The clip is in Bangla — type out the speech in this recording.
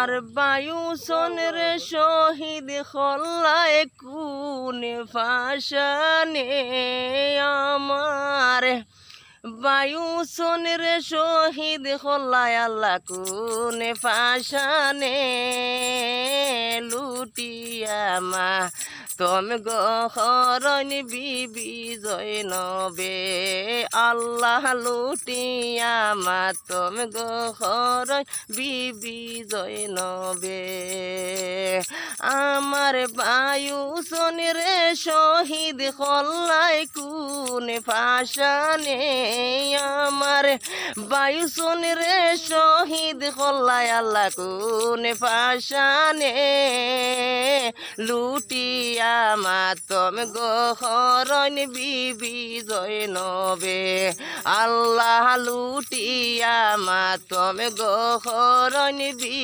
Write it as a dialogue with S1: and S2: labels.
S1: আর বায়ু সনরে শহীদ খল্লায় কোন ফাশানে আমার বায়ু সনরে শহীদ খল্লায় আল্লাহ কোন ফাশানে লুটিয়া মা তুমি গহরণ বিবি জৈনবে আল্লাহ লুটিয়া মা তুমি গহরণ বিবি জৈনবে আমার বায়ু সনরে শহীদ খল্লায় কোন ফাশানে আমার বায়ু সনরে শহীদ খল্লায় আল্লাহ কোন ফাশানে লুটিয়া মা তুমি গহরণ বিবি জৈনবে আল্লাহ লুটিয়া মা তুমি গহরণ